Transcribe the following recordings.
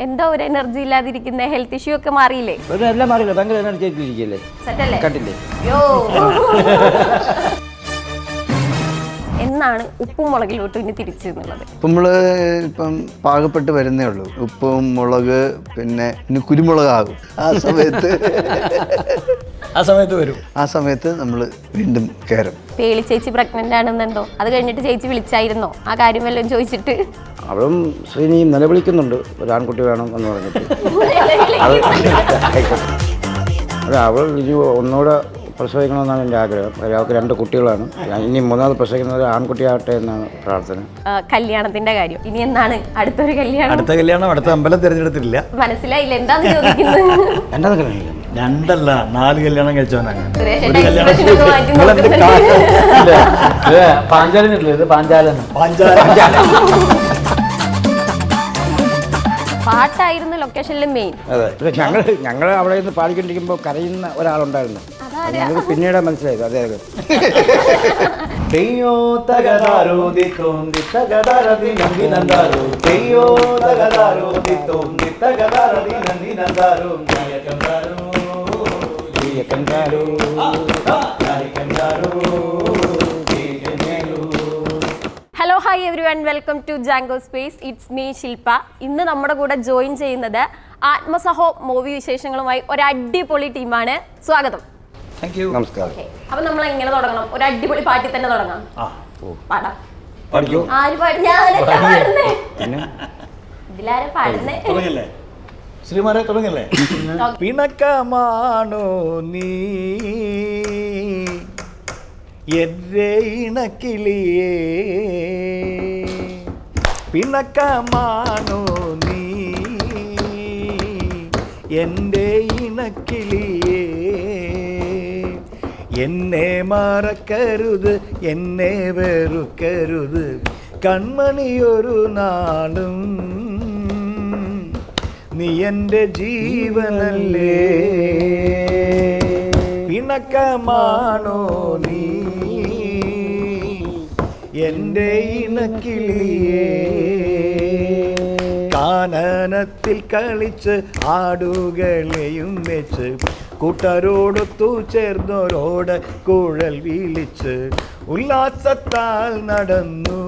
എന്താ ഒരു energy ഇല്ലാതിരിക്കുന്ന health issue ഒക്കെ മാറിയില്ലേ? എല്ലാം മാറിയില്ല, ഭയങ്കര എനർജി ആയിട്ടിരിക്കല്ലേ, സെറ്റല്ലേ? കണ്ടില്ലേ? എന്നാണ് ഉപ്പും മുളകിലോട്ട് ഇനി തിരിച്ചു എന്നുള്ളത്? നമ്മള് ഇപ്പം പാകപ്പെട്ട് വരുന്നേ ഉള്ളൂ. ഉപ്പും മുളക് പിന്നെ ഇനി കുരുമുളകാകും. ആ സമയത്ത് നമ്മൾ വീണ്ടും കയറും. പേളി ചേച്ചി പ്രഗ്നന്റ് ആണെന്നുണ്ടോ? അത് കഴിഞ്ഞിട്ട് ചേച്ചി വിളിച്ചായിരുന്നോ ആ കാര്യം വല്ലതും ചോദിച്ചിട്ട്? അവളും ശ്രീനിയും നിലവിളിക്കുന്നുണ്ട്, ഒരു ആൺകുട്ടി വേണം എന്ന് പറഞ്ഞിട്ട്. അത് അവൾ ഇനി ഒന്നുകൂടെ പ്രസവിക്കണമെന്നാണ് എൻ്റെ ആഗ്രഹം. അവൾക്ക് 2 കുട്ടികളാണ്. ഇനി 3ാമത് പ്രസവിക്കുന്നത് ആൺകുട്ടിയാവട്ടെ എന്നാണ് പ്രാർത്ഥന. കല്യാണത്തിന്റെ കാര്യം ഇനി എന്നാണ് അടുത്തൊരു കല്യാണം? അടുത്ത അമ്പലം തിരഞ്ഞെടുത്തിട്ടില്ല. മനസ്സിലായില്ല എന്താന്ന് ചോദിക്കുന്നത്? 2 അല്ല 4 കല്യാണം കഴിച്ചവനാണ്. പാട്ടായിരുന്നു ലൊക്കേഷനിൽ മെയിൻ. അതെ, ഞങ്ങൾ അവിടെ നിന്ന് പാടിക്കൊണ്ടിരിക്കുമ്പോൾ കരയുന്ന ഒരാളുണ്ടായിരുന്നു. ഞങ്ങൾക്ക് പിന്നീട് മനസ്സിലായത് അദ്ദേഹം. Hello hi everyone, welcome to Jango space. It's me Shilpa. ഇന്ന് നമ്മുടെ കൂടെ ജോയിൻ ചെയ്യുന്നത് ആത്മസഹോ മൂവി വിശേഷങ്ങളുമായി ഒരു അടിപൊളി ടീമാണ്. സ്വാഗതം. നമസ്കാരം. അപ്പൊ നമ്മൾ എങ്ങനെ തുടങ്ങണം? ഒരു അടിപൊളി പാട്ടിൽ തന്നെ തുടങ്ങാം. പാടാം. പഠിക്കൂ. ആര് പാടി? ഞാനല്ല പാടുന്നേ. ഇതിലാരെ പാടുന്നേ? ശ്രീമാരെ തുടങ്ങല്ലേ? പിണക്കമാണോ നീ എന്റെ ഇണക്കിളിയേ, പിണക്കമാണോ നീ എൻ്റെ ഇണക്കിളിയേ, എന്നെ മറക്കരുത്, എന്നെ വെറുക്കരുത് കൺമണിയൊരു നാളും, നീ എൻ്റെ ജീവനല്ലേ, പിണക്കമാണോ നീ എൻ്റെ ഇണക്കിളിയേ, കാനനത്തിൽ കളിച്ച് ആടുകളെയും വെച്ച് കൂട്ടരോടൊത്തു ചേർന്നോരോട് കുഴൽ വീളിച്ച് ഉല്ലാസത്താൽ നടന്നു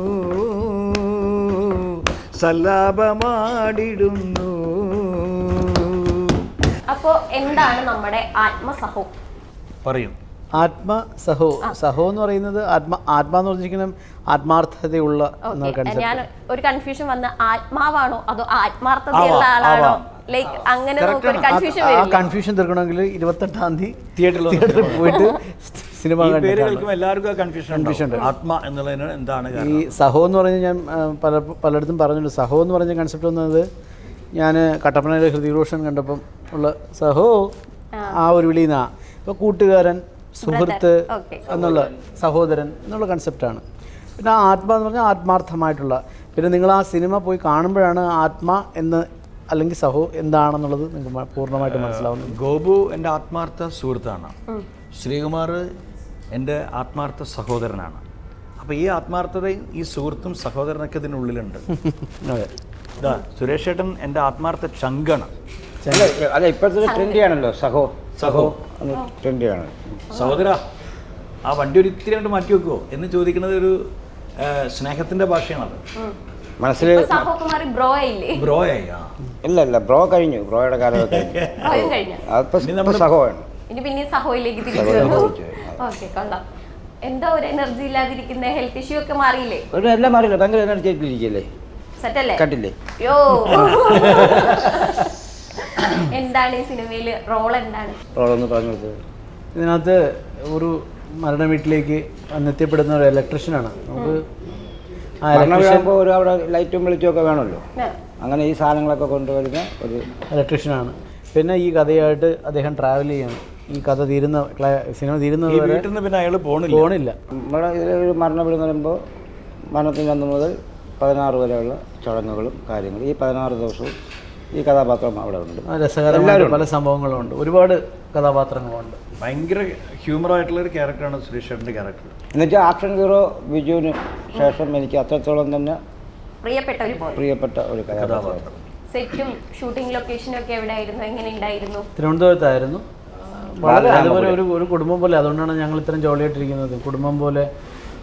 സല്ലാപമാടിടുന്നു. അപ്പോ എന്താണ് നമ്മുടെ ആത്മസഹോ? പറയും. സഹോ എന്ന് പറയുന്നത് ആത്മാന്ന് പറഞ്ഞിരിക്കണം, ആത്മാർത്ഥതയുള്ള. ഞാൻ ഒരു കൺഫ്യൂഷൻ വന്ന് ആത്മാവാണോ അതോ ആത്മാർത്ഥതയുള്ള ആളാണോ, ലൈക്ക് അങ്ങനെ ഒരു കൺഫ്യൂഷൻ വരും. ആ കൺഫ്യൂഷൻ തീർക്കണമെങ്കിൽ 28-ാം തീയതി തിയേറ്ററിൽ പോയിട്ട് സിനിമ എല്ലാവർക്കും കൺഫ്യൂഷൻ. ആത്മ എന്നുള്ളതിന് എന്താണ് ഈ സഹോ എന്ന് പറഞ്ഞാൽ ഞാൻ പലയിടത്തും പറഞ്ഞിട്ടുണ്ട്. സഹോ എന്ന് പറഞ്ഞ കൺസെപ്റ്റ് വന്നത് ഞാൻ കട്ടപ്പനയിലെ ഹൃതിക് റോഷൻ കണ്ടപ്പം ഉള്ള സഹോ ആ ഒരു വിളിയുന്ന. ഇപ്പോൾ കൂട്ടുകാരൻ, സുഹൃത്ത് എന്നുള്ള, സഹോദരൻ എന്നുള്ള കൺസെപ്റ്റാണ്. പിന്നെ ആത്മ എന്ന് പറഞ്ഞാൽ ആത്മാർത്ഥമായിട്ടുള്ള. പിന്നെ നിങ്ങൾ ആ സിനിമ പോയി കാണുമ്പോഴാണ് ആത്മ എന്ന് അല്ലെങ്കിൽ സഹോ എന്താണെന്നുള്ളത് നിങ്ങൾക്ക് പൂർണ്ണമായിട്ട് മനസ്സിലാവുന്നത്. ഗോപു എൻ്റെ ആത്മാർത്ഥ സുഹൃത്താണ്, ശ്രീകുമാർ എൻ്റെ ആത്മാർത്ഥ സഹോദരനാണ്. അപ്പോൾ ഈ ആത്മാർത്ഥതയും ഈ സുഹൃത്തും സഹോദരനൊക്കെ ഇതിനുള്ളിലുണ്ട്. അതെ, ഇതാ സുരേഷ് ചേട്ടൻ എൻ്റെ ആത്മാർത്ഥ ചങ്കാണ്. അല്ല, ഇപ്പോഴത്തെ ട്രെൻഡിയാണല്ലോ സഹോ ട്രെൻഡിയാണ്. സഹോദര ആ വണ്ടി ഒരു ഇത്തിരി കൊണ്ട് മാറ്റി വെക്കുമോ എന്ന് ചോദിക്കുന്നത് ഒരു സ്നേഹത്തിന്റെ ഭാഷയാണത്. മനസ്സിൽ ബ്രോയായി. ഇല്ല, ബ്രോ കഴിഞ്ഞു, ബ്രോയുടെ കാലമൊക്കെ സഹോയാണ്. ഇനി പിന്നെ സഹോയിലേക്ക് തിരിച്ചു. ഓക്കെ, കൊള്ളാം. എന്താ ഒരു എനർജി ഇല്ലാതിരിക്കുന്ന ഹെൽത്ത് ഇഷ്യൂ ഒക്കെ മാറിയില്ലേ? എല്ലാം മാറിയില്ല, ഭയങ്കര എനർജി ആയിട്ടിരിക്കല്ലേ, സെറ്റല്ലേ? കണ്ടില്ലേ? എന്താണ് ഈ സിനിമയില് റോൾ? എന്താണ് റോളൊന്ന് പറഞ്ഞു? ഇതിനകത്ത് ഒരു മരണ വീട്ടിലേക്ക് എത്തിപ്പെടുന്ന ഒരു ഇലക്ട്രീഷ്യനാണ്. നമുക്ക് ഒരു അവിടെ ലൈറ്റും വെളിച്ചവും ഒക്കെ വേണമല്ലോ, അങ്ങനെ ഈ സാധനങ്ങളൊക്കെ കൊണ്ടുവരുന്ന ഒരു ഇലക്ട്രീഷ്യനാണ്. പിന്നെ ഈ കഥയായിട്ട് അദ്ദേഹം ട്രാവൽ ചെയ്യണം. ഈ കഥ സിനിമ തീരുന്നത് വരെ പിന്നെ അയാൾ പോണില്ല. നമ്മുടെ ഇതിലൊരു മരണ വീട് എന്ന് പറയുമ്പോൾ മരണത്തിൻ്റെ അന്ന് മുതൽ 16 വരെയുള്ള ചടങ്ങുകളും കാര്യങ്ങളും ഈ 16 ദിവസവും ഈ കഥാപാത്രം അവിടെ ഉണ്ട്. രസകരമായ പല സംഭവങ്ങളും ഉണ്ട്, ഒരുപാട് കഥാപാത്രങ്ങളുണ്ട്. ഭയങ്കര ഹ്യൂമറായിട്ടുള്ളൊരു ക്യാരക്ടറാണ് സുരേഷ് ചേട്ടൻ്റെ ക്യാരക്ടർ. എന്നുവെച്ചാൽ ആക്ഷൻ ഹീറോ ബിജുവിന് ശേഷം എനിക്ക് അത്രത്തോളം തന്നെ പ്രിയപ്പെട്ട ഒരു കഥാപാത്രം. സെറ്റും ഷൂട്ടിംഗ് ലൊക്കേഷനും ഒക്കെ എവിടെയായിരുന്നു, എങ്ങനെ ഉണ്ടായിരുന്നു? തിരുവനന്തപുരത്തായിരുന്നു. വളരെ അതുപോലെ ഒരു കുടുംബം പോലെ, അതുകൊണ്ടാണ് ഞങ്ങൾ ഇത്രയും ജോളിയായിട്ടിരിക്കുന്നത്. കുടുംബം പോലെ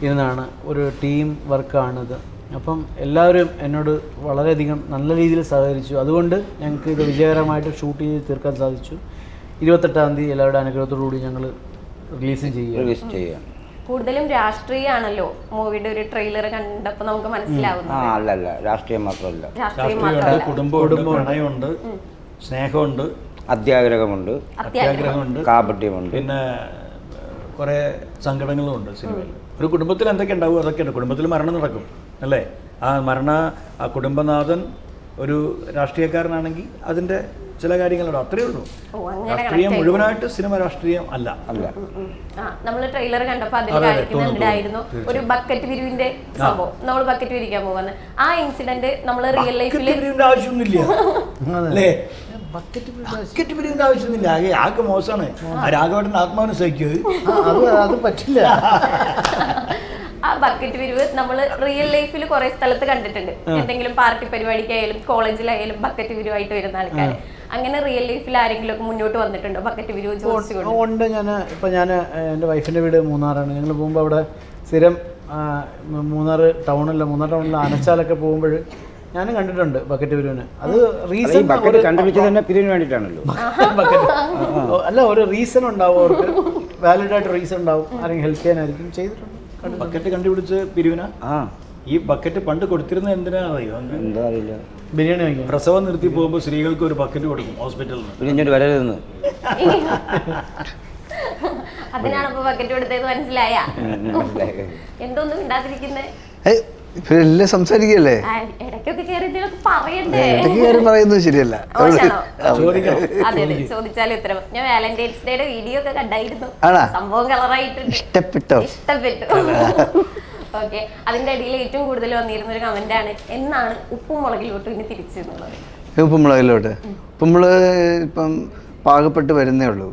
ഇരുന്നാണ്, ഒരു ടീം വർക്കാണിത്. അപ്പം എല്ലാവരും എന്നോട് വളരെയധികം നല്ല രീതിയിൽ സഹകരിച്ചു. അതുകൊണ്ട് ഞങ്ങൾക്ക് ഇത് വിജയകരമായിട്ട് ഷൂട്ട് ചെയ്ത് തീർക്കാൻ സാധിച്ചു. 28-ാം തീയതി എല്ലാവരുടെ അനുഗ്രഹത്തോടുകൂടി ഞങ്ങൾ റിലീസ് ചെയ്യുക. കൂടുതലും രാഷ്ട്രീയമാണല്ലോ മൂവിയുടെ ഒരു ട്രെയിലർ കണ്ടപ്പോൾ നമുക്ക് മനസ്സിലാവുന്നത്. അല്ല രാഷ്ട്രീയം മാത്രമല്ല, രാഷ്ട്രീയം മാത്രമല്ല, കുടുംബമുണ്ട്, പ്രണയമുണ്ട്, സ്നേഹമുണ്ട്, അത്യാഗ്രഹമുണ്ട്, കാപട്യമുണ്ട്, പിന്നെ കുറേ സങ്കടങ്ങളും ഉണ്ട് സിനിമയിൽ. ഒരു കുടുംബത്തിൽ എന്തൊക്കെ ഉണ്ടാവും അതൊക്കെയുണ്ട്. കുടുംബത്തിൽ മരണം നടക്കും അല്ലേ? ആ കുടുംബനാഥൻ ഒരു രാഷ്ട്രീയക്കാരനാണെങ്കിൽ അതിൻ്റെ ചില കാര്യങ്ങളുണ്ട്, അത്രയേ ഉള്ളൂ. രാഷ്ട്രീയം മുഴുവനായിട്ട് സിനിമ രാഷ്ട്രീയം അല്ല. നമ്മൾ ട്രെയിലർ കണ്ടപ്പോൾ അതിൽ കാണിക്കുന്നുണ്ടായിരുന്നു ഒരു ബക്കറ്റ് പിരിവിന്റെ സംഭവം. നമ്മൾ ബക്കറ്റ് പിരിക്കാൻ പോകുന്നത് ആ ഇൻസിഡന്റ് നമ്മൾ റിയൽ ലൈഫിൽ ആവശ്യമൊന്നുമില്ല അല്ലേ? ബക്കറ്റ് പിരിവിന്റെ ആവശ്യമൊന്നുമില്ല. ആകെ മോശമാണ്. രാഘവേട്ടൻ ആത്മാവിനെ സഹിക്കുന്നത് അത് പറ്റില്ല. ആ ബക്കറ്റ് പിരിവ് നമ്മൾ റിയൽ ലൈഫിൽ കുറെ സ്ഥലത്ത് കണ്ടിട്ടുണ്ട്. എന്തെങ്കിലും പാർട്ടി പരിപാടിക്കായാലും കോളേജിലായാലും ബക്കറ്റ് പിരിവായിട്ട് വരുന്ന ആൾക്കാർ. അങ്ങനെ റിയൽ ലൈഫിൽ ആരെങ്കിലും ഒക്കെ മുന്നോട്ട് വന്നിട്ടുണ്ടോ ബക്കറ്റ് പിരിവ് ചോദിച്ചുകൊണ്ട്? ഉണ്ട്. ഞാൻ എൻ്റെ വൈഫിൻ്റെ വീട് മൂന്നാറാണ്. ഞങ്ങൾ പോകുമ്പോൾ അവിടെ സ്ഥിരം മൂന്നാർ ടൗണിൽ അനച്ചാലൊക്കെ പോകുമ്പോൾ ഞാനും കണ്ടിട്ടുണ്ട് ബക്കറ്റ് പിരിവിന്. അത് റീസൺ കണ്ടുപിടിച്ചത് തന്നെ പിരിവിന് വേണ്ടിയിട്ടാണല്ലോ. അല്ല, ഒരു റീസൺ ഉണ്ടാവും, അവർക്ക് വാലിഡായിട്ട് റീസൺ ഉണ്ടാവും. ആരെങ്കിലും ഹെൽപ്പ് ചെയ്യാനായിരിക്കും ചെയ്തിട്ടുണ്ട്. ബക്കറ്റ് കണ്ടുപിടിച്ച് പിരിവിന. ഈ ബക്കറ്റ് പണ്ട് കൊടുത്തിരുന്നത് എന്തിനാണ് അറിയോ? എന്താ അറിയില്ല. ബിരിയാണി വാങ്ങിക്കും. പ്രസവം നിർത്തി പോകുമ്പോൾ സ്ത്രീകൾക്ക് ഒരു ബക്കറ്റ് കൊടുക്കും ഹോസ്പിറ്റലിൽ നിന്ന്. ഇങ്ങോട്ട് വരരുതെന്ന്. അതിനാണ് ഇപ്പൊ ബക്കറ്റ് കൊടുത്തത്. മനസ്സിലായ എന്തോന്നും ഇണ്ടാതിരിക്കുന്നേ? ഇവരെല്ലാം സംസാരിക്കല്ലേ, ഇടയ്ക്കൊക്കെ കയറി പറയണ്ടേ? പറയുന്നത് ശരിയല്ല. അതെ, ചോദിച്ചാലും ഉത്തരം. ഞാൻ വാലന്റൈൻസ് ഡേയുടെ വീഡിയോ ഒക്കെ കണ്ടായിരുന്നു. സംഭവം കളറായിട്ടുണ്ട്. ഇഷ്ടപ്പെട്ടു. ഓക്കെ. അതിന്റെ ഇടയിൽ ഏറ്റവും കൂടുതൽ വന്നിരുന്ന ഒരു കമന്റ് ആണ്, എന്നാണ് ഉപ്പും മുളകിലോട്ട് ഇനി തിരിച്ചു എന്നുള്ളത്. ഉപ്പുമുളക് ഇപ്പം പാകപ്പെട്ട് വരുന്നേ ഉള്ളൂ.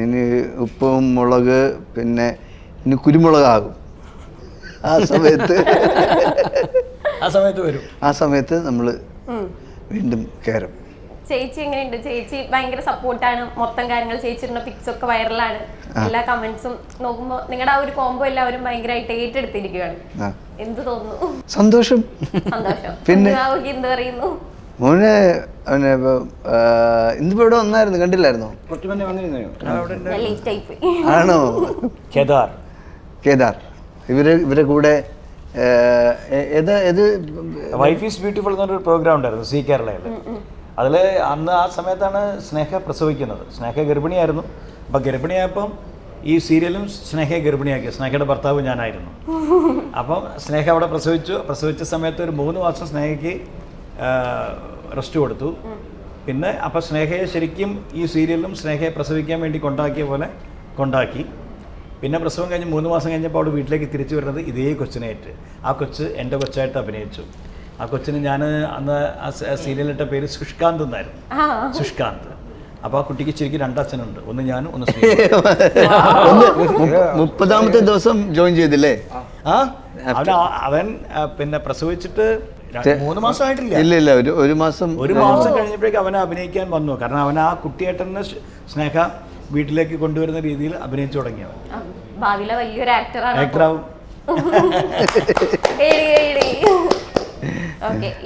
ഇനി ഉപ്പും മുളക് പിന്നെ ഇനി കുരുമുളകാകും. ആ സമയത്ത് നമ്മൾ വീണ്ടും കയറും. ചേച്ചി എങ്ങനെയുണ്ട്? ചേച്ചി ഭയങ്കര സപ്പോർട്ടാണ്. മൊത്തം കാര്യങ്ങൾ ചേച്ചിരുന്ന പിക്സ് ഒക്കെ വൈറലാണ്. എല്ലാ കമന്റ്സും നോക്കുമ്പോൾ നിങ്ങളുടെ ആ ഒരു കോംബോ എല്ലാവരും ഭയങ്കരമായിട്ട് ഏറ്റെടുത്തിരിക്കുകയാണ്. എന്ത് തോന്നുന്നു? സന്തോഷം. പിന്നെ എന്ത് പറയുന്നു? മോനെ ഇന്നിപ്പോ ഇവിടെ വന്നായിരുന്നു, കണ്ടില്ലായിരുന്നോ? ആണോ? കേദാർ ഇവരെ കൂടെ വൈഫ് ഈസ് ബ്യൂട്ടിഫുൾ എന്നൊരു പ്രോഗ്രാം ഉണ്ടായിരുന്നു സി കേരളയിൽ. അതിൽ അന്ന് ആ സമയത്താണ് സ്നേഹ പ്രസവിക്കുന്നത്. സ്നേഹ ഗർഭിണിയായിരുന്നു. അപ്പം ഗർഭിണിയായപ്പം ഈ സീരിയലും സ്നേഹയെ ഗർഭിണിയാക്കി. സ്നേഹയുടെ ഭർത്താവ് ഞാനായിരുന്നു. അപ്പം സ്നേഹ അവിടെ പ്രസവിച്ച സമയത്ത് ഒരു 3 മാസം സ്നേഹയ്ക്ക് റെസ്റ്റ് കൊടുത്തു. പിന്നെ അപ്പം സ്നേഹയെ ശരിക്കും ഈ സീരിയലിലും സ്നേഹയെ പ്രസവിക്കാൻ വേണ്ടി കൊണ്ടാക്കിയ പോലെ കൊണ്ടാക്കി. പിന്നെ പ്രസവം കഴിഞ്ഞ് 3 മാസം കഴിഞ്ഞപ്പോൾ അവിടെ വീട്ടിലേക്ക് തിരിച്ചു വരുന്നത് ഇതേ കൊച്ചിനായിട്ട്. ആ കൊച്ച് എൻ്റെ കൊച്ചായിട്ട് അഭിനയിച്ചു. ആ കൊച്ചിന് ഞാൻ അന്ന് ആ സീരിയലിട്ട പേര് സുഷ്കാന്ത് എന്നായിരുന്നു. സുഷ്കാന്ത്. അപ്പോൾ ആ കുട്ടിക്ക് ശരിക്കും 2 അച്ഛനുണ്ട്. ഒന്ന് ഞാനും ഒന്ന് സ്നേഹ. 30ാമത്തെ ദിവസം ജോയിൻ ചെയ്തില്ലേ? അവൻ പിന്നെ പ്രസവിച്ചിട്ട് 3 മാസമായിട്ടില്ല. ഇല്ല, ഒരു മാസം കഴിഞ്ഞപ്പോഴേക്കും അവനെ അഭിനയിക്കാൻ വന്നു. കാരണം അവൻ ആ കുട്ടിയേട്ടനെ സ്നേഹ വീട്ടിലേക്ക് കൊണ്ടുവരുന്ന രീതിയിൽ അഭിനയിച്ചു തുടങ്ങിയവൻ. ഭാവിയിലെ വലിയൊരു ആക്ടറാവും.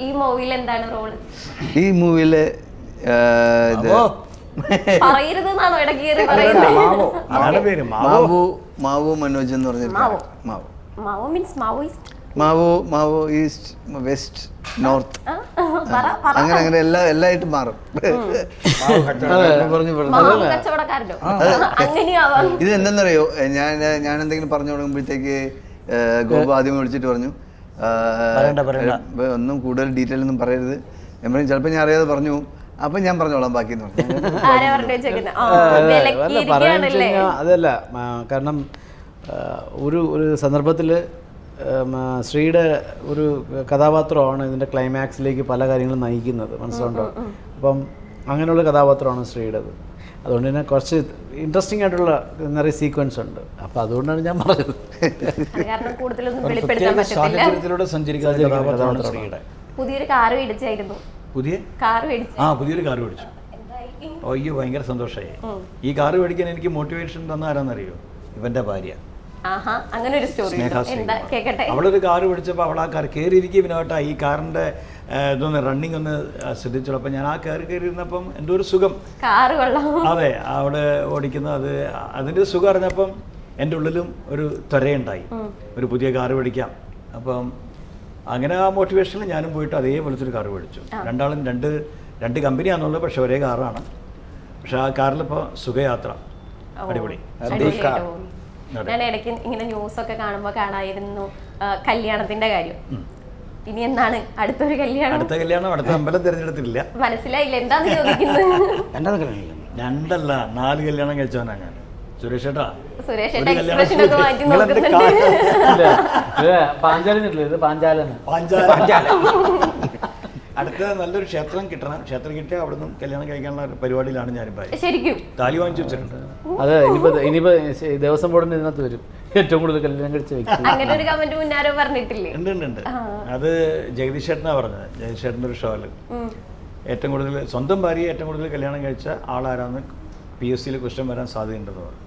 ഈ മൂവിയിൽ എന്താണ് റോള്? ഈ മൂവിയില് മാവു മനോജ് എന്ന് പറഞ്ഞിട്ട്. മാവോ ഈസ്റ്റ് വെസ്റ്റ് നോർത്ത് അങ്ങനെ എല്ലായിട്ടും മാറും. ഇത് എന്തെന്നറിയോ, ഞാൻ എന്തെങ്കിലും പറഞ്ഞു തുടങ്ങുമ്പോഴത്തേക്ക് ഗോപു ആദ്യം വിളിച്ചിട്ട് പറഞ്ഞു ഒന്നും കൂടുതൽ ഡീറ്റെയിൽ ഒന്നും പറയരുത്. ഞാൻ പറഞ്ഞു ചിലപ്പോൾ ഞാൻ അറിയാതെ പറഞ്ഞു, അപ്പൊ ഞാൻ പറഞ്ഞോളാം ബാക്കി എന്ന് പറഞ്ഞു. അതല്ല, കാരണം ഒരു സന്ദർഭത്തിൽ ശ്രീയുടെ ഒരു കഥാപാത്രമാണ് ഇതിൻ്റെ ക്ലൈമാക്സിലേക്ക് പല കാര്യങ്ങളും നയിക്കുന്നത്, മനസ്സിലുണ്ടോ? അപ്പം അങ്ങനെയുള്ള കഥാപാത്രമാണ് ശ്രീയുടേത്. അതുകൊണ്ട് തന്നെ കുറച്ച് ഇൻട്രസ്റ്റിംഗ് ആയിട്ടുള്ള നിറയെ സീക്വൻസ് ഉണ്ട്. അപ്പം അതുകൊണ്ടാണ് ഞാൻ പറഞ്ഞത്. സാഹചര്യത്തിലൂടെ സഞ്ചരിക്കുന്ന പുതിയൊരു കാറ് മേടിച്ചായിരുന്നു. പുതിയ കാർ മേടിച്ചു. പുതിയൊരു കാറ് മേടിച്ചു. അയ്യോ ഭയങ്കര സന്തോഷമായി. ഈ കാറ് മേടിക്കാൻ എനിക്ക് മോട്ടിവേഷൻ തന്ന ആരാന്നറിയോ? ഇവന്റെ ഭാര്യ ആഹാ, അങ്ങനെ ഒരു സ്റ്റോറി എന്താ കേക്കട്ടെ. അവളൊരു കാറ് മേടിച്ചപ്പോൾ അവൾ ആ കാർ കയറിയിരിക്കും. വിനോട്ടാ ഈ കാറിന്റെ ഇതൊന്ന് റണ്ണിങ് ഒന്ന് ശ്രദ്ധിച്ചോളൂ. അപ്പം ഞാൻ ആ കയറിയിരുന്നപ്പം എന്തോ ഒരു സുഖം. കാറ് കൊള്ളാം. അതെ, അവിടെ ഓടിക്കുന്ന അതിൻ്റെ സുഖം അറിഞ്ഞപ്പം എൻ്റെ ഉള്ളിലും ഒരു ത്വരയുണ്ടായി, ഒരു പുതിയ കാറ് മേടിക്കാം. അപ്പം അങ്ങനെ ആ മോട്ടിവേഷനിൽ ഞാനും പോയിട്ട് അതേപോലത്തെ ഒരു കാറ് മേടിച്ചു. രണ്ടാളും രണ്ട് കമ്പനിയാണെന്നുള്ളത്, പക്ഷെ ഒരേ കാറാണ്. പക്ഷെ ആ കാറിലിപ്പോൾ സുഖയാത്ര അടിപൊളി. ഞാൻ ഇടയ്ക്ക് ഇങ്ങനെ ന്യൂസൊക്കെ കാണുമ്പോൾ കാണായിരുന്നു കല്യാണത്തിന്റെ കാര്യം. ഇനി എന്നാണ് അടുത്തൊരു കല്യാണം? അടുത്ത അമ്പലം തിരഞ്ഞെടുത്തിട്ടില്ല. മനസ്സിലായില്ല എന്താന്ന് ചോദിക്കുന്നത്. 2 അല്ല 4 കല്യാണം കഴിച്ചവനാ ഞാൻ. സുരേഷ് ഏട്ടാ എക്സ്പ്രഷൻ ഒക്കെ മാറ്റി നോക്കുന്നുണ്ട്. അടുത്ത നല്ലൊരു ക്ഷേത്രം കിട്ടണം. ക്ഷേത്രം കിട്ടിയാൽ അവിടുന്ന് കല്യാണം കഴിക്കാനുള്ള പരിപാടിയിലാണ് ഞാനിപ്പോൾ. ശരിക്കും താലി വാങ്ങിച്ചു വെച്ചിട്ടുണ്ട്. അതെ, ഇനിയിപ്പോ ദേവസ്വം ബോർഡിന്റെ ഇതിനകത്ത് വരും ഏറ്റവും കൂടുതൽ കല്യാണം കഴിച്ച വ്യക്തി. അങ്ങനെ ഒരു കമന്റ് മുന്നാരോ പറഞ്ഞിട്ടില്ലേ? ഉണ്ട്. അത് ജഗദീഷ് ചേട്ടനാ പറഞ്ഞത്. ജഗദീഷ് ചേട്ടൻ്റെ ഒരു ഷോയില് ഏറ്റവും കൂടുതൽ സ്വന്തം ഭാര്യയെ ഏറ്റവും കൂടുതൽ കല്യാണം കഴിച്ച ആളാരാന്ന് PSC ക്വസ്റ്റ്യൻ വരാൻ സാധ്യതയുണ്ടെന്ന് പറഞ്ഞു.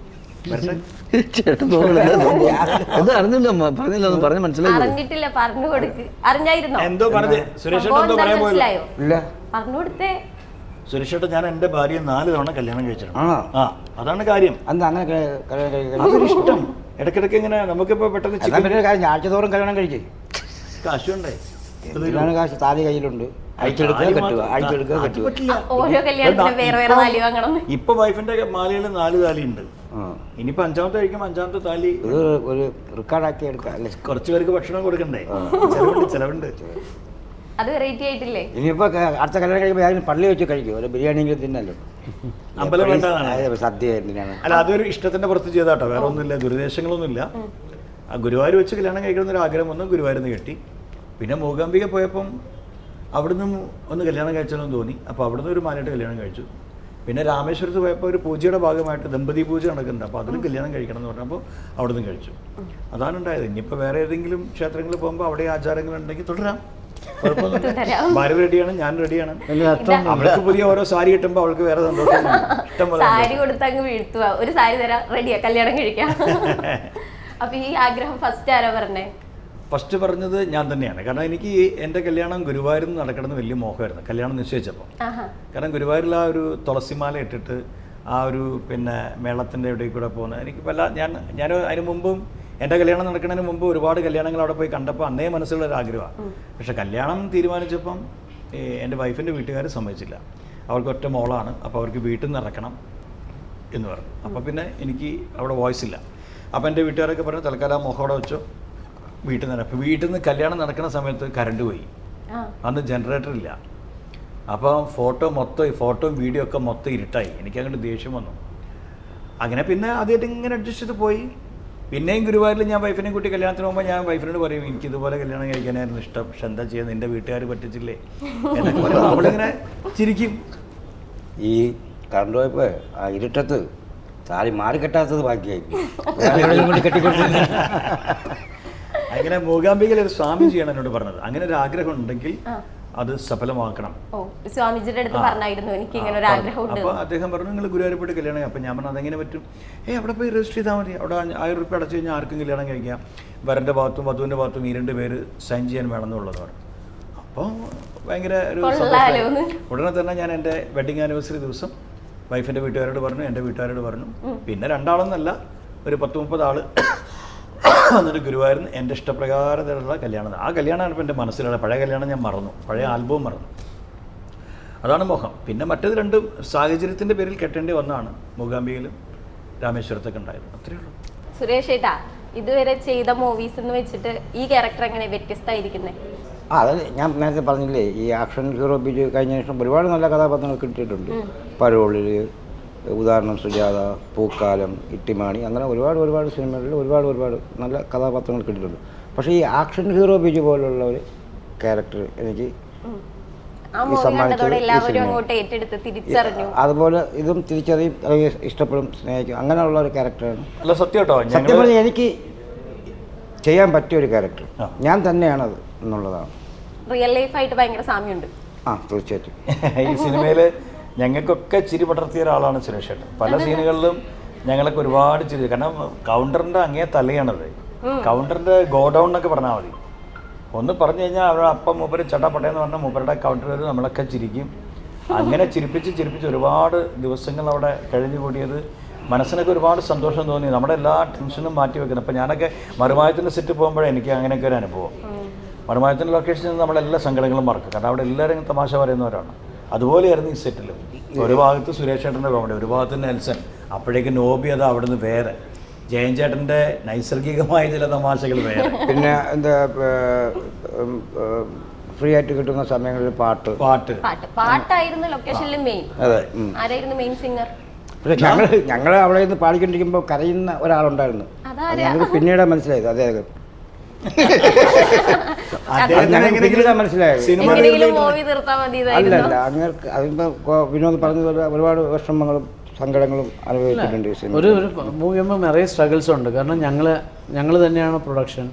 അറിഞ്ഞിട്ടില്ല, പറഞ്ഞു കൊടുക്ക്. അറിഞ്ഞായിരുന്നോ? എന്തോ പറഞ്ഞ് സുരേഷ് ഏട്ടൻ എന്തോ പറയാൻ പോയല്ലോ. പറഞ്ഞു കൊടുത്തേ. സുരേഷ് ഏട്ടൻ ഞാൻ എൻ്റെ ഭാര്യയെ 4 തവണ കല്യാണം കഴിച്ചിട്ടുണ്ട്. അതാണ് കാര്യം. അതൊരിഷ്ടം. ഇടയ്ക്കിടയ്ക്ക് ഇങ്ങനെ നമുക്കിപ്പോ പെട്ടെന്ന് ആഴ്ചതോറും കല്യാണം കഴിക്കേ. കാശുണ്ടേ, കാശ് താലി കയ്യിലുണ്ട്. ഓരോ കല്യാണത്തിനും വേറെ വേറെ താലി വാങ്ങണം. ഇപ്പൊ വൈഫിന്റെ മാലയിൽ 4 താലി ഉണ്ട്. ഇനിയിപ്പോ 5ാമത്തെ കഴിക്കുമ്പോൾ 5ാമത്തെ താലി ഒരു റെക്കോർഡാക്കി എടുക്കാം. കുറച്ചു പേർക്ക് ഭക്ഷണം കൊടുക്കണ്ടേ? ചെലവുണ്ട്. അത് വെറൈറ്റി ആയിട്ടില്ലേ? ഇനിയിപ്പോ അടുത്ത കല്യാണം കഴിക്കുമ്പോൾ ആരും പള്ളി വെച്ച് കഴിക്കും. ഒരു ബിരിയാണിയെങ്കിലും തിന്നല്ലോ. അമ്പലം വേണ്ടതാണ് സദ്യ. അല്ല, അതൊരു ഇഷ്ടത്തിന്റെ പുറത്ത് ചെയ്താട്ടോ, വേറെ ഒന്നുമില്ല, ദുരുദ്ദേശങ്ങളൊന്നുമില്ല. ആ ഗുരുവായൂർ വെച്ച് കല്യാണം കഴിക്കണമെന്നൊരു ആഗ്രഹം വന്നു. ഗുരുവായൂരിൽ നിന്ന് കെട്ടി. പിന്നെ മൂകാംബിക പോയപ്പം അവിടുന്ന് ഒന്ന് കല്യാണം കഴിച്ചാലെന്ന് തോന്നി. അപ്പോൾ അവിടുന്ന് ഒരു മാലയിട്ട് കല്യാണം കഴിച്ചു. പിന്നെ രാമേശ്വരത്ത് പോയപ്പോൾ ഒരു പൂജയുടെ ഭാഗമായിട്ട് ദമ്പതി പൂജ നടക്കുന്നുണ്ട്. അപ്പോൾ അതിലും കല്യാണം കഴിക്കണം എന്ന് പറഞ്ഞപ്പോൾ അവിടുന്ന് കഴിച്ചു. അതാണ് ഉണ്ടായത്. ഇനിയിപ്പോൾ വേറെ ഏതെങ്കിലും ക്ഷേത്രങ്ങളിൽ പോകുമ്പോൾ അവിടെ ആചാരങ്ങളുണ്ടെങ്കിൽ തുടരാം, കുഴപ്പമൊന്നുമില്ല. ഭാര്യ റെഡിയാണ്, ഞാൻ റെഡിയാണ്. അവൾക്ക് പുതിയ ഓരോ സാരി കിട്ടുമ്പോൾ അവൾക്ക് വേറെ സന്തോഷം. ഇഷ്ടംപോലെ സാരി കൊടുത്തങ്ങ് വീഴ്ത്തുക. ഒരു സാരി തരാം, റെഡിയാ, കല്യാണം കഴിക്കാം. അപ്പൊ ഈ ആഗ്രഹം ഫസ്റ്റ് ആരാ പറഞ്ഞേ? ഫസ്റ്റ് പറഞ്ഞത് ഞാൻ തന്നെയാണ്. കാരണം എനിക്ക് എൻ്റെ കല്യാണം ഗുരുവായൂരിൽ നിന്ന് നടക്കണമെന്ന് വലിയ മോഹമായിരുന്നു കല്യാണം നിശ്ചയിച്ചപ്പോൾ. കാരണം ഗുരുവായൂരിൽ ആ ഒരു തുളസിമാല ഇട്ടിട്ട് ആ ഒരു പിന്നെ മേളത്തിൻ്റെ ഇടയിൽ കൂടെ പോകുന്നത് എനിക്ക് ഞാൻ അതിന് മുമ്പും എൻ്റെ കല്യാണം നടക്കുന്നതിന് മുമ്പ് ഒരുപാട് കല്യാണങ്ങൾ അവിടെ പോയി കണ്ടപ്പോൾ അന്നേ മനസ്സിലുള്ളൊരു ആഗ്രഹമാണ്. പക്ഷേ കല്യാണം തീരുമാനിച്ചപ്പം എൻ്റെ വൈഫിൻ്റെ വീട്ടുകാർ സമ്മതിച്ചില്ല. അവൾക്ക് ഒറ്റ മോളാണ്, അപ്പോൾ അവർക്ക് വീട്ടിൽ നിന്ന് ഇറക്കണം എന്ന് പറഞ്ഞു. അപ്പോൾ പിന്നെ എനിക്ക് അവിടെ വോയിസ് ഇല്ല. അപ്പോൾ എൻ്റെ വീട്ടുകാരൊക്കെ പറഞ്ഞു തൽക്കാലം മോഹം അവിടെ വെച്ചോ, വീട്ടിൽ നിന്ന്. അപ്പോൾ വീട്ടിൽ നിന്ന് കല്യാണം നടക്കുന്ന സമയത്ത് കറണ്ട് പോയി. അന്ന് ജനറേറ്റർ ഇല്ല. അപ്പോൾ ഫോട്ടോയും വീഡിയോ ഒക്കെ മൊത്തം ഇരുട്ടായി. എനിക്കങ്ങോട്ട് ദേഷ്യം വന്നു. അങ്ങനെ പിന്നെ ആദ്യമായിട്ട് ഇങ്ങനെ അഡ്ജസ്റ്റ് ചെയ്ത് പോയി. പിന്നെയും ഗുരുവായൂരിൽ ഞാൻ വൈഫിനെ കൂട്ടി കല്യാണത്തിന് പോകുമ്പോൾ ഞാൻ വൈഫിനോട് പറയും എനിക്കിതുപോലെ കല്യാണം കഴിക്കാനായിരുന്നു ഇഷ്ടം, പക്ഷെ എന്താ ചെയ്യുക, നിൻ്റെ വീട്ടുകാർ പറ്റിച്ചില്ലേ എന്നൊക്കെ പറയും. അവളിങ്ങനെ ചിരിക്കും. ഈ കറണ്ട് പോയപ്പോൾ ആ ഇരുട്ടത്ത് താലി മാറി കെട്ടാത്തത് ബാക്കിയായി. കെട്ടിക്കൊടുത്തില്ല. അങ്ങനെ മൂകാംബികയിൽ ഒരു സ്വാമി ചെയ്യണം എന്നോട് പറഞ്ഞത്. അങ്ങനെ ഒരു ആഗ്രഹം ഉണ്ടെങ്കിൽ അത് സഫലമാക്കണം. സ്വാമിജിയുടെ അടുത്ത് പറഞ്ഞായിരുന്നു എനിക്ക് ഇങ്ങനെ ഒരു ആഗ്രഹം ഉണ്ട്. അപ്പോൾ അദ്ദേഹം പറഞ്ഞു നിങ്ങൾ ഗുരുവായൂർ പോയിട്ട് കല്യാണം. അപ്പം ഞാൻ പറഞ്ഞു അതെങ്ങനെ പറ്റും? അവിടെ പോയി രജിസ്റ്റർ ചെയ്താൽ മതി. അവിടെ 1000 രൂപ അടച്ചു കഴിഞ്ഞാൽ ആർക്കും കല്യാണം കഴിക്കാം. വരൻ്റെ ഭാഗത്തും വധുവിൻ്റെ ഭാഗത്തും ഈ 2 പേര് സൈൻ ചെയ്യാൻ വേണമെന്നുള്ളത് പറഞ്ഞു. അപ്പോൾ ഭയങ്കര ഒരു ഉടനെ തന്നെ ഞാൻ എൻ്റെ വെഡിങ് ആനിവേഴ്സറി ദിവസം വൈഫിൻ്റെ വീട്ടുകാരോട് പറഞ്ഞു, എൻ്റെ വീട്ടുകാരോട് പറഞ്ഞു. പിന്നെ 2 ആളൊന്നല്ല, ഒരു 10-30 ആൾ എന്നിട്ട് ഗുരുവായൂരിൽ എൻ്റെ ഇഷ്ടപ്രകാരത്തിലുള്ള കല്യാണം. ആ കല്യാണമാണ് ഇപ്പോൾ എൻ്റെ മനസ്സിലുള്ള. പഴയ കല്യാണം ഞാൻ മറന്നു, പഴയ ആൽബവും മറന്നു. അതാണ് മോഹം. പിന്നെ മറ്റേത് 2 സാഹചര്യത്തിൻ്റെ പേരിൽ കെട്ടേണ്ടി വന്നതാണ്. മൂകാംബികയിലും രാമേശ്വരത്തൊക്കെ ഉണ്ടായിരുന്നു. അത്രയേ ഉള്ളൂ. സുരേഷ് ഏട്ടാ, ഇതുവരെ ചെയ്ത മൂവീസ് എന്ന് വെച്ചിട്ട് ഈ ക്യാരക്ടർ എങ്ങനെ വ്യത്യസ്തമായിരിക്കുന്നത്? അത് ഞാൻ നേരത്തെ പറഞ്ഞില്ലേ, ഈ ആക്ഷൻ ഹീറോ ബിജു കഴിഞ്ഞ ശേഷം ഒരുപാട് നല്ല കഥാപാത്രങ്ങൾ കിട്ടിയിട്ടുണ്ട്. പരോളിൽ ഉദാഹരണം സുജാത, പൂക്കാലം, ഇട്ടിമാണി, അങ്ങനെ ഒരുപാട് സിനിമകളിൽ ഒരുപാട് നല്ല കഥാപാത്രങ്ങൾ കിട്ടിയിട്ടുണ്ട്. പക്ഷേ ഈ ആക്ഷൻ ഹീറോ ബിജു പോലുള്ള ഒരു ക്യാരക്ടർ എനിക്ക് അതുപോലെ ഇതും തിരിച്ചറിയും, ഇഷ്ടപ്പെടും, സ്നേഹിക്കും, അങ്ങനെയുള്ള ഒരു ക്യാരക്ടറാണ്. സത്യം പറഞ്ഞാൽ എനിക്ക് ചെയ്യാൻ പറ്റിയ ഒരു ക്യാരക്ടർ ഞാൻ തന്നെയാണത് എന്നുള്ളതാണ്. റിയൽ ലൈഫായിട്ട് ഭയങ്കര സാമ്യമുണ്ട്. ആ തീർച്ചയായിട്ടും. ഈ സിനിമയിൽ ഞങ്ങൾക്കൊക്കെ ചിരി പടർത്തിയ ഒരാളാണ് സുരേഷ് ചേട്ടൻ. പല സീനുകളിലും ഞങ്ങളൊക്കെ ഒരുപാട് ചിരി, കാരണം കൗണ്ടറിൻ്റെ അങ്ങേ തലയാണത്. കൗണ്ടറിൻ്റെ ഗോഡൗൺ എന്നൊക്കെ പറഞ്ഞാൽ മതി. ഒന്ന് പറഞ്ഞു കഴിഞ്ഞാൽ അവിടെ അപ്പം മൂപ്പര് ചട്ടപ്പട്ടയെന്ന് പറഞ്ഞാൽ മൂപ്പരുടെ കൗണ്ടർ വരും, നമ്മളൊക്കെ ചിരിക്കും. അങ്ങനെ ചിരിപ്പിച്ച് ഒരുപാട് ദിവസങ്ങൾ അവിടെ കഴിഞ്ഞു കൂടിയത് മനസ്സിനൊക്കെ ഒരുപാട് സന്തോഷം തോന്നി. നമ്മുടെ എല്ലാ ടെൻഷനും മാറ്റി വെക്കുന്നത്. അപ്പം ഞാനൊക്കെ മറുമായത്തിൻ്റെ സെറ്റ് പോകുമ്പോഴേ എനിക്ക് അങ്ങനെയൊക്കെ ഒരു അനുഭവം. മറുമായത്തിൻ്റെ ലൊക്കേഷനിൽ നമ്മളെല്ലാ സങ്കടങ്ങളും മറക്കും, കാരണം അവിടെ എല്ലാവരും തമാശ പറയുന്നവരാണ്. അതുപോലെയായിരുന്നു ഈ സെറ്റിൽ. ഒരു ഭാഗത്ത് സുരേഷ് ചേട്ടൻ്റെ കോമഡി, ഒരു ഭാഗത്ത് നെൽസൺ, അപ്പോഴേക്ക് നോബി അത് അവിടെ നിന്ന് വേറെ, ജയൻ ചേട്ടൻ്റെ നൈസർഗികമായ ചില തമാശകൾ വേറെ. പിന്നെ എന്താ ഫ്രീ ആയിട്ട് കിട്ടുന്ന സമയങ്ങളിൽ പാട്ടായിരുന്നു ലൊക്കേഷനിൽ മെയിൻ. അതെ. ആരായിരുന്നു മെയിൻ സിംഗർ? പക്ഷെ ഞങ്ങൾ അവിടെ നിന്ന് പാടിക്കൊണ്ടിരിക്കുമ്പോൾ കരയുന്ന ഒരാളുണ്ടായിരുന്നു. ഞങ്ങൾക്ക് പിന്നീട് മനസ്സിലായത് അദ്ദേഹം. പിന്നീട് മനസ്സിലായത് അല്ലല്ല, അങ്ങനെ അതിപ്പോ വിനോദ് പറഞ്ഞതുപോലെ ഒരുപാട് വിഷമങ്ങളും സങ്കടങ്ങളും അനുഭവിച്ചിട്ടുണ്ട് ഈ സിനിമ. ഒരു മൂവി ആകുമ്പോൾ നിറയെ സ്ട്രഗിൾസ് ഉണ്ട്. കാരണം ഞങ്ങൾ തന്നെയാണ് പ്രൊഡക്ഷൻ,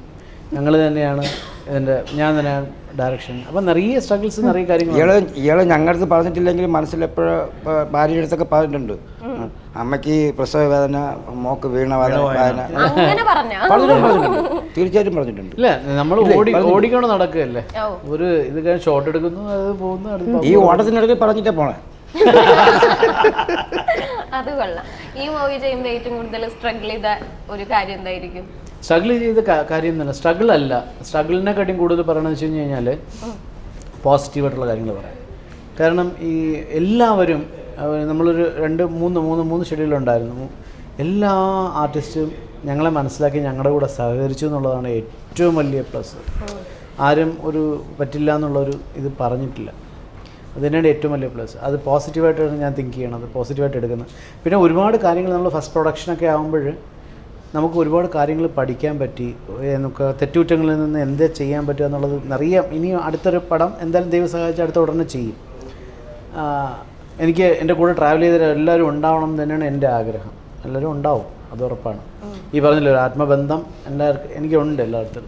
ഞങ്ങൾ തന്നെയാണ് ഇതിൻ്റെ, ഞാൻ തന്നെയാണ് ഡയറക്ഷൻ. അപ്പം നിറയെ സ്ട്രഗിൾസ്, നിറയെ കാര്യങ്ങൾ. ഇയാള് ഞങ്ങളുടെ പറഞ്ഞിട്ടില്ലെങ്കിലും മനസ്സിലെപ്പോഴും ഭാര്യയുടെ അടുത്തൊക്കെ പറഞ്ഞിട്ടുണ്ട്. അമ്മയ്ക്ക് പ്രസവ വേദന, മോക്ക് വീണ വേദന തീർച്ചയായിട്ടും പറഞ്ഞിട്ടുണ്ട്. ഇല്ല, നമ്മൾ ഓടിക്കൊണ്ട് നടക്കുകയല്ലേ, ഒരു ഇത് കഴിഞ്ഞ് ഷോട്ട് എടുക്കുന്നു, അത് പോകുന്നു. ഈ ഓട്ടത്തിനിടയ്ക്ക് പറഞ്ഞിട്ടേ പോണേ. അത് കൊള്ളാം. ഈ മൂവി ചെയ്യുമ്പോൾ ഏറ്റവും കൂടുതൽ സ്ട്രഗിൾ ചെയ്ത ഒരു കാര്യം എന്തായിരിക്കും? സ്ട്രഗിൾ ചെയ്ത കാര്യം തന്നെ സ്ട്രഗിൾ അല്ല, സ്ട്രഗിളിനെക്കാട്ടിയും കൂടുതൽ പറയണമെന്ന് വെച്ച് കഴിഞ്ഞ് കഴിഞ്ഞാൽ പോസിറ്റീവായിട്ടുള്ള കാര്യങ്ങൾ പറയാം. കാരണം ഈ എല്ലാവരും നമ്മളൊരു മൂന്ന് ഷെഡ്യൂളുണ്ടായിരുന്നു. എല്ലാ ആർട്ടിസ്റ്റും ഞങ്ങളെ മനസ്സിലാക്കി ഞങ്ങളുടെ കൂടെ സഹകരിച്ചു എന്നുള്ളതാണ് ഏറ്റവും വലിയ പ്ലസ്. ആരും ഒരു പറ്റില്ല എന്നുള്ളൊരു ഇത് പറഞ്ഞിട്ടില്ല. അത് തന്നെയാണ് ഏറ്റവും വലിയ പ്ലസ്. അത് പോസിറ്റീവായിട്ടാണ് ഞാൻ തിങ്ക് ചെയ്യണത്, പോസിറ്റീവായിട്ട് എടുക്കുന്നത്. പിന്നെ ഒരുപാട് കാര്യങ്ങൾ നമ്മൾ ഫസ്റ്റ് പ്രൊഡക്ഷനൊക്കെ ആകുമ്പോൾ നമുക്ക് ഒരുപാട് കാര്യങ്ങൾ പഠിക്കാൻ പറ്റി. നമുക്ക് തെറ്റുകുറ്റങ്ങളിൽ നിന്ന് എന്താ ചെയ്യാൻ പറ്റുക എന്നുള്ളത് നിറയെ. ഇനി അടുത്തൊരു പടം എന്തായാലും ദൈവം സഹായിച്ച് അടുത്ത ഉടനെ ചെയ്യും. എനിക്ക് എൻ്റെ കൂടെ ട്രാവൽ ചെയ്ത എല്ലാവരും ഉണ്ടാവണം എന്ന് തന്നെയാണ് എൻ്റെ ആഗ്രഹം. എല്ലാവരും ഉണ്ടാവും, അത് ഉറപ്പാണ്. ഈ പറഞ്ഞില്ല, ഒരു ആത്മബന്ധം എനിക്കുണ്ട് എല്ലായിടത്തും.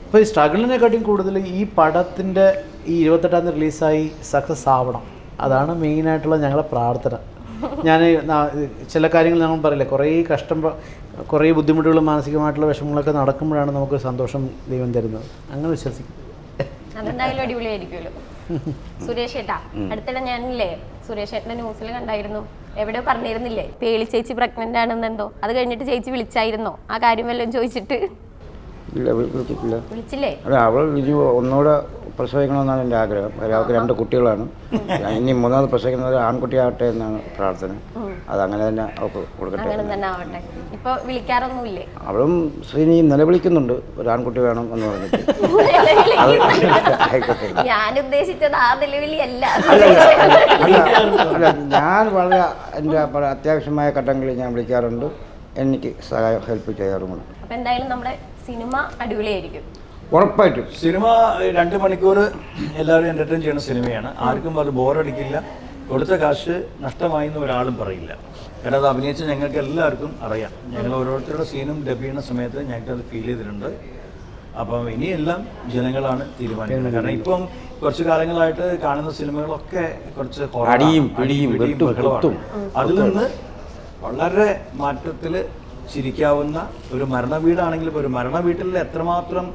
അപ്പോൾ ഈ സ്ട്രഗിളിനെക്കാട്ടിയും കൂടുതൽ ഈ പടത്തിൻ്റെ ഈ 28-ാം തീയതി റിലീസായി സക്സസ് ആവണം, അതാണ് മെയിനായിട്ടുള്ള ഞങ്ങളുടെ പ്രാർത്ഥന. ഞാൻ ചില കാര്യങ്ങൾ നമ്മൾ പറയില്ലേ, കുറേ ബുദ്ധിമുട്ടുകളും മാനസികമായിട്ടുള്ള വിഷമങ്ങളൊക്കെ നടക്കുമ്പോഴാണ് നമുക്ക് സന്തോഷം ദൈവം തരുന്നത്. അങ്ങനെ വിശ്വസിക്കും. അതെന്തായാലും അടിപൊളിയായിരിക്കുമല്ലോ. സുരേഷ് ഏട്ടാ, അടുത്തിടെ ഞാനില്ലേ സുരേഷ് ഏട്ടൻ്റെ ന്യൂസിൽ കണ്ടായിരുന്നു, എവിടെയോ പറഞ്ഞിരുന്നില്ലേ പേളി ചേച്ചി പ്രഗ്നന്റ് ആണെന്നെന്തോ? അത് കഴിഞ്ഞിട്ട് ചേച്ചി വിളിച്ചായിരുന്നോ ആ കാര്യം വല്ലതും ചോദിച്ചിട്ട്? വിളിച്ചില്ലേ? അവൾ ഒന്നുകൂടെ പ്രസവിക്കണമെന്നാണ് എൻ്റെ ആഗ്രഹം. അവർക്ക് 2 കുട്ടികളാണ്. ഇനി 3ാമത് പ്രസവിക്കുന്നത് ആൺകുട്ടിയാവട്ടെ എന്നാണ് പ്രാർത്ഥന. അതങ്ങനെ തന്നെ അവൾക്ക് കൊടുക്കട്ടെ. ഇപ്പൊ വിളിക്കാറൊന്നുമില്ലേ? അവളും ശ്രീനിയും നിലവിളിക്കുന്നുണ്ട്, ഒരു ആൺകുട്ടി വേണം എന്ന് പറഞ്ഞിട്ട്. ഞാൻ ഉദ്ദേശിച്ചത് ആ നിലവിളിയല്ല. അല്ല, ഞാൻ വളരെ എൻ്റെ അത്യാവശ്യമായ ഘട്ടങ്ങളിൽ ഞാൻ വിളിക്കാറുണ്ട്, എനിക്ക് സഹായം ഹെൽപ്പ് ചെയ്യാറുമുണ്ട്. അപ്പൊ എന്തായാലും നമ്മുടെ സിനിമ അടിപൊളിയായിരിക്കും ഉറപ്പായിട്ടും. സിനിമ 2 മണിക്കൂർ എല്ലാവരും എൻ്റർടൈൻ ചെയ്യുന്ന സിനിമയാണ്. ആർക്കും അത് ബോറടിക്കില്ല. കൊടുത്ത കാശ് നഷ്ടമായി എന്ന് ഒരാളും പറയില്ല. കാരണം അത് അഭിനയിച്ച് ഞങ്ങൾക്ക് എല്ലാവർക്കും അറിയാം. ഞങ്ങൾ ഓരോരുത്തരുടെ സീനും ഡബ് ചെയ്യുന്ന സമയത്ത് ഞങ്ങൾക്കത് ഫീൽ ചെയ്തിട്ടുണ്ട്. അപ്പം ഇനിയെല്ലാം ജനങ്ങളാണ് തീരുമാനിക്കുന്നത്. കാരണം ഇപ്പം കുറച്ച് കാലങ്ങളായിട്ട് കാണുന്ന സിനിമകളൊക്കെ കുറച്ച് അടിയും പിടിയും ബഹളമാണ്. അതിൽ നിന്ന് വളരെ മാറ്റത്തിൽ ചിരിക്കാവുന്ന ഒരു മരണ വീടാണെങ്കിലും ഒരു മരണ വീട്ടിൽ എത്രമാത്രം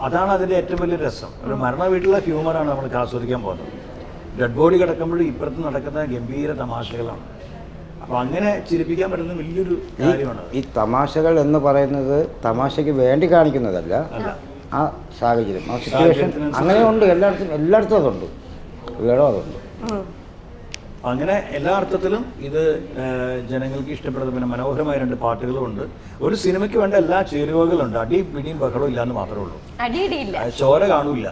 അതാണ് അതിൻ്റെ ഏറ്റവും വലിയ രസം. ഒരു മരണ വീട്ടിലെ ഹ്യൂമറാണ് നമ്മൾ ആസ്വദിക്കാൻ പോകുന്നത്. ഡെഡ് ബോഡി കിടക്കുമ്പോഴും ഇപ്പുറത്ത് നടക്കുന്ന ഗംഭീര തമാശകളാണ്. അപ്പോൾ അങ്ങനെ ചിരിപ്പിക്കാൻ പറ്റുന്ന വലിയൊരു കാര്യമാണ്. ഈ തമാശകൾ എന്ന് പറയുന്നത് തമാശയ്ക്ക് വേണ്ടി കാണിക്കുന്നതല്ല, ആ സാഹചര്യം, ആ സിറ്റുവേഷൻ അങ്ങനെ ഉണ്ട്. എല്ലായിടത്തും അതുണ്ട്, എല്ലായിടും അതുണ്ട്. അങ്ങനെ എല്ലാ അർത്ഥത്തിലും ഇത് ജനങ്ങൾക്ക് ഇഷ്ടപ്പെടുന്ന പിന്നെ മനോഹരമായ 2 പാട്ടുകളുമുണ്ട്. ഒരു സിനിമയ്ക്ക് വേണ്ട എല്ലാ ചേരുവകളുണ്ട്. അടിയും പിടിയും ബഹളവും ഇല്ലാന്ന് മാത്രമേ ഉള്ളൂ. ചോര കാണൂല.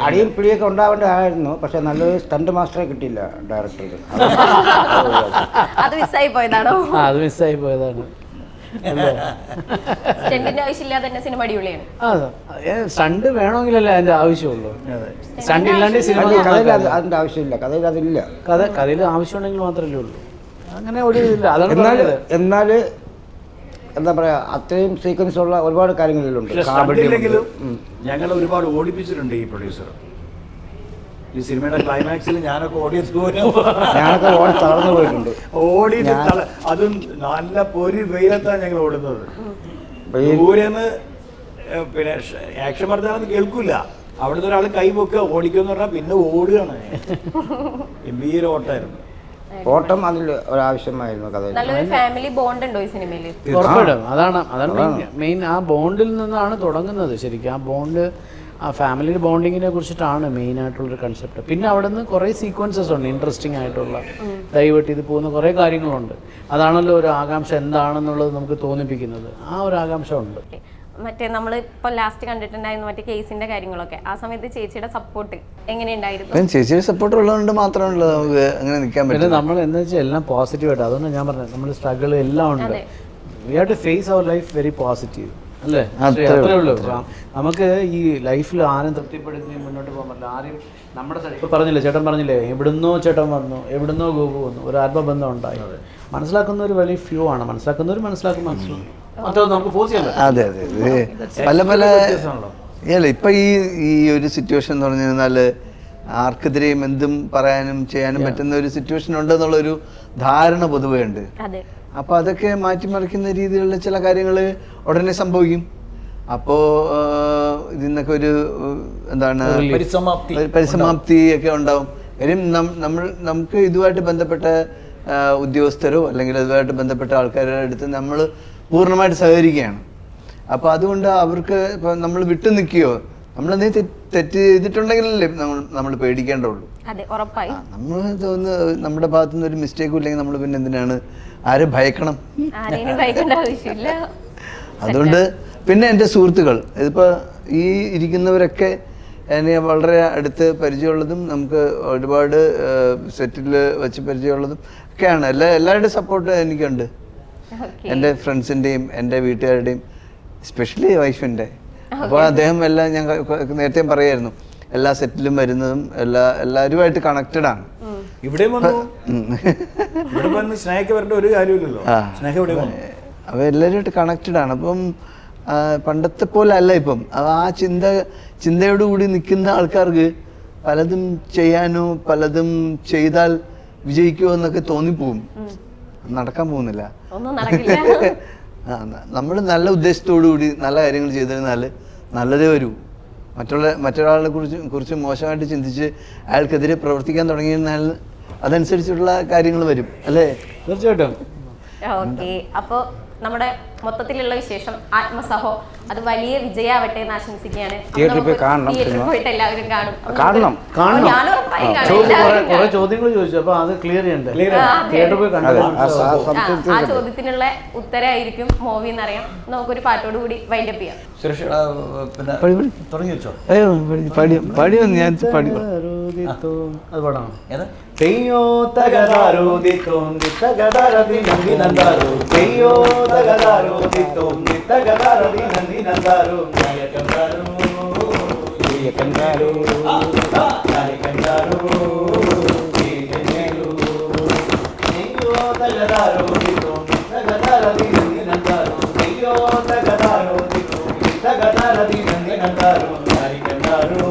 അടിയും പിടിയൊക്കെ ഉണ്ടാവേണ്ടതായിരുന്നു, പക്ഷെ നല്ലൊരു സ്റ്റണ്ട് മാസ്റ്ററെ കിട്ടിയില്ല ഡയറക്ടർക്ക്. അത് മിസ്സായി പോയതാണോ? അത് മിസ്സായി പോയതാണ്. സിനിമ അടിപൊളിയാണ്. സ്റ്റണ്ട് വേണമെങ്കിലല്ലേ അതിന്റെ ആവശ്യമുള്ളൂ. സ്റ്റണ്ട് ഇല്ലാണ്ട് സിനിമ അതിന്റെ ആവശ്യമില്ല. കഥയിൽ അതില്ല. കഥയിൽ ആവശ്യമുണ്ടെങ്കിൽ മാത്രമല്ലേ ഉള്ളൂ. അങ്ങനെ ഒരു ഇല്ല. എന്നാൽ എന്താ പറയാ, അത്രയും സീക്വൻസ് ഉള്ള ഒരുപാട് കാര്യങ്ങളിലുണ്ട്. ഞങ്ങൾ ഒരുപാട് ഓടിപ്പിച്ചിട്ടുണ്ട് ഈ പ്രൊഡ്യൂസർ. ഈ സിനിമയുടെ ക്ലൈമാക്സിൽ ഞാനൊക്കെ ഓടിയ ദൂരം ഞാനൊക്കെ ഓടി തളർന്നു പോയിട്ടുണ്ട്. ഓടിയിട്ട് അതും നല്ല പൊരി വെയിലത്താണ് ഞങ്ങൾ ഓടുന്നത്. വെയിൽ- ദൂരെന്ന് പിന്നെ ആക്ഷൻ പറഞ്ഞാലൊന്നും കേൾക്കൂല. അവിടുന്ന് ഒരാൾ കൈ പൊക്കുക ഓടിക്കുമെന്ന് പറഞ്ഞാൽ പിന്നെ ഓടുകയാണ്. ഗംഭീര ഓട്ടമായിരുന്നു. ഓട്ടം അതിൽ ഒരാവശ്യമായിരുന്നു കഥയിൽ. നല്ലൊരു ഫാമിലി ബോണ്ട് ഉണ്ടോ ഈ സിനിമയില്? ഉറപ്പായിട്ടും അതാണ് മെയിൻ. ആ ബോണ്ടിൽ നിന്നാണ് തുടങ്ങുന്നത് ശരിക്കും. ആ ബോണ്ട്, ആ ഫാമിലി ബോണ്ടിങ്ങിനെ കുറിച്ചിട്ടാണ് മെയിൻ ആയിട്ടുള്ളൊരു കൺസെപ്റ്റ്. പിന്നെ അവിടെ നിന്ന് കുറേ സീക്വൻസസ് ഉണ്ട്, ഇൻട്രസ്റ്റിംഗ് ആയിട്ടുള്ള ഡൈവേർട്ട് ചെയ്ത് പോകുന്ന കുറേ കാര്യങ്ങളുണ്ട്. അതാണല്ലോ ഒരു ആകാംക്ഷ എന്താണെന്നുള്ളത് നമുക്ക് തോന്നിപ്പിക്കുന്നത്. ആ ഒരു ആകാംക്ഷ ഉണ്ട്. മറ്റേ നമ്മൾ ഇപ്പോൾ ലാസ്റ്റ് കണ്ടിട്ടുണ്ടായിരുന്നു മറ്റേ കേസിന്റെ കാര്യങ്ങളൊക്കെ. ആ സമയത്ത് ചേച്ചിയുടെ സപ്പോർട്ട് എങ്ങനെയുണ്ടായിരുന്നു? ചേച്ചിയുടെ സപ്പോർട്ട് ഉള്ളതുകൊണ്ട് മാത്രമല്ലോ നമുക്ക് അങ്ങനെ നിൽക്കാൻ പിന്നെ പറ്റും. നമ്മൾ എന്താ വെച്ചാൽ എല്ലാം പോസിറ്റീവായിട്ട്, അതുകൊണ്ട് ഞാൻ പറഞ്ഞത് നമ്മൾ സ്ട്രഗിൾ എല്ലാം ഉണ്ട്. We have to face our life very positive അല്ലേ? അത്രേ ഉള്ളൂ. നമുക്ക് ഈ ലൈഫിൽ ആരും തൃപ്തിപ്പെടുത്തി മുന്നോട്ട് പോകാൻ പറ്റില്ല. ആരും നമ്മുടെ സൈഡ് ഇപ്പോൾ പറഞ്ഞില്ലേ, ചേട്ടൻ പറഞ്ഞില്ലേ, എവിടുന്നോ ചേട്ടൻ വന്നു, എവിടുന്നോ ഗോപു വന്നു, ഒരു ആത്മബന്ധം ഉണ്ടായി. മനസ്സിലാക്കുന്നവർ വലിയ ഫ്യൂ ആണ്. മനസ്സിലാക്കുന്നവർ മനസ്സിലാക്കും, മനസ്സിലാക്കും. അത് നമുക്ക് ഫോഴ്സ് ചെയ്യാൻ പറ്റില്ല. അതെ അതെ പല പല അല്ല ഇപ്പം ഈ ഒരു സിറ്റുവേഷൻ എന്ന് പറഞ്ഞു കഴിഞ്ഞാൽ ആർക്കെതിരെയും എന്തും പറയാനും ചെയ്യാനും പറ്റുന്ന ഒരു സിറ്റുവേഷൻ ഉണ്ടെന്നുള്ളൊരു ധാരണ പൊതുവേ ഉണ്ട്. അതെ. അപ്പോൾ അതൊക്കെ മാറ്റിമറിക്കുന്ന രീതിയിലുള്ള ചില കാര്യങ്ങൾ ഉടനെ സംഭവിക്കും. അപ്പോൾ ഇതിൽ നിന്നൊക്കെ ഒരു എന്താണ് പരിസമാപ്തി ഒക്കെ ഉണ്ടാവും. കാര്യം നമുക്ക് ഇതുമായിട്ട് ബന്ധപ്പെട്ട ഉദ്യോഗസ്ഥരോ അല്ലെങ്കിൽ അതുമായിട്ട് ബന്ധപ്പെട്ട ആൾക്കാരുടെ അടുത്ത് നമ്മൾ പൂർണ്ണമായിട്ട് സഹകരിക്കുകയാണ്. അപ്പോൾ അതുകൊണ്ട് അവർക്ക് ഇപ്പം നമ്മൾ വിട്ടു നിൽക്കുകയോ നമ്മളെന്തെങ്കിലും തെറ്റ് ചെയ്തിട്ടുണ്ടെങ്കിലല്ലേ നമ്മൾ പേടിക്കേണ്ടുള്ളൂ. നമ്മൾ തോന്നുന്നു നമ്മുടെ ഭാഗത്തു നിന്ന് ഒരു മിസ്റ്റേക്കും ഇല്ലെങ്കിൽ നമ്മൾ പിന്നെ എന്തിനാണ് ആരെ ഭയക്കണം? അതുകൊണ്ട് പിന്നെ എൻ്റെ സുഹൃത്തുക്കൾ, ഇതിപ്പോൾ ഈ ഇരിക്കുന്നവരൊക്കെ എന്നെ വളരെ അടുത്ത് പരിചയമുള്ളതും നമുക്ക് ഒരുപാട് സെറ്റിൽ വെച്ച് പരിചയമുള്ളതും ഒക്കെയാണ്. എല്ലാവരുടെയും സപ്പോർട്ട് എനിക്കുണ്ട്. എൻ്റെ ഫ്രണ്ട്സിൻ്റെയും എൻ്റെ വീട്ടുകാരുടെയും, എസ്പെഷ്യലി വൈഫിൻ്റെ. അപ്പോൾ അദ്ദേഹം എല്ലാം ഞാൻ നേരത്തെ പറയായിരുന്നു, എല്ലാ സെറ്റിലും വരുന്നതും എല്ലാവരുമായിട്ട് കണക്റ്റഡ് ആണ്. ഇവിടെ വന്ന് സ്നേഹയ്ക്ക് വരേണ്ട ഒരു കാര്യമില്ലല്ലോ. സ്നേഹ ഇവിടെ അപ്പോൾ എല്ലാവരുമായിട്ട് കണക്റ്റഡ് ആണ്. അപ്പം പണ്ടത്തെ പോലെ അല്ല ഇപ്പം. ആ ചിന്തയോടുകൂടി നിൽക്കുന്ന ആൾക്കാർക്ക് പലതും ചെയ്യാനോ പലതും ചെയ്താൽ വിജയിക്കുമോ എന്നൊക്കെ തോന്നിപ്പോവും. നടക്കാൻ പോകുന്നില്ല. നമ്മൾ നല്ല ഉദ്ദേശത്തോടു കൂടി നല്ല കാര്യങ്ങൾ ചെയ്തിരുന്നാൽ നല്ലതേ വരൂ. മറ്റൊരാളെ കുറിച്ച് മോശമായിട്ട് ചിന്തിച്ച് അയാൾക്കെതിരെ പ്രവർത്തിക്കാൻ തുടങ്ങിയിരുന്നാൽ അതനുസരിച്ചുള്ള കാര്യങ്ങൾ വരും അല്ലേ? തീർച്ചയായിട്ടും. ഓക്കെ, അപ്പോൾ നമ്മുടെ മൊത്തത്തിലുള്ള വിശേഷം ആത്മസഹോ അത് വലിയ വിജയാവട്ടെ എന്ന് ആശംസിക്കുകയാണ്. തിയേറ്ററിൽ പോയി കാണണം. തിയേറ്ററിൽ പോയിട്ട് എല്ലാവരും കാണണം. കുറെ ചോദ്യങ്ങൾ ചോദിച്ചു, അപ്പൊ അത് ക്ലിയർ ചെയ്യണ്ടേ? തിയേറ്ററിൽ പോയി ആ ചോദ്യത്തിനുള്ള ഉത്തരമായിരിക്കും മൂവി എന്നറിയാം. നമുക്കൊരു പാട്ടോട് കൂടി വൈൻഡ് അപ്പ് ചെയ്യാം. തുടങ്ങി വെച്ചോ. പടിയൊന്നും ഞാൻ പടി അത് പാടാം. തെയ്യോ തകതാരോ ദിത്തോം ദിത്തകതാരോ ദിനന്ദി നന്ദാരോ തെയ്യോ തകതാരോ ദിത്തോം ദിത്തകതാരോ ദിനന്ദി നന്ദാരോ നായകന്ദാരോ നായകന്ദാരോ നായകന്ദാരോ ദിനേലോ തെയ്യോ തകതാരോ ദിത്തോം ദിത്തകതാരോ ദിനന്ദി നന്ദാരോ തെയ്യോ തകതാരോ ദിത്തോം ദിത്തകതാരോ ദിനന്ദി നന്ദാരോ നായകന്ദാരോ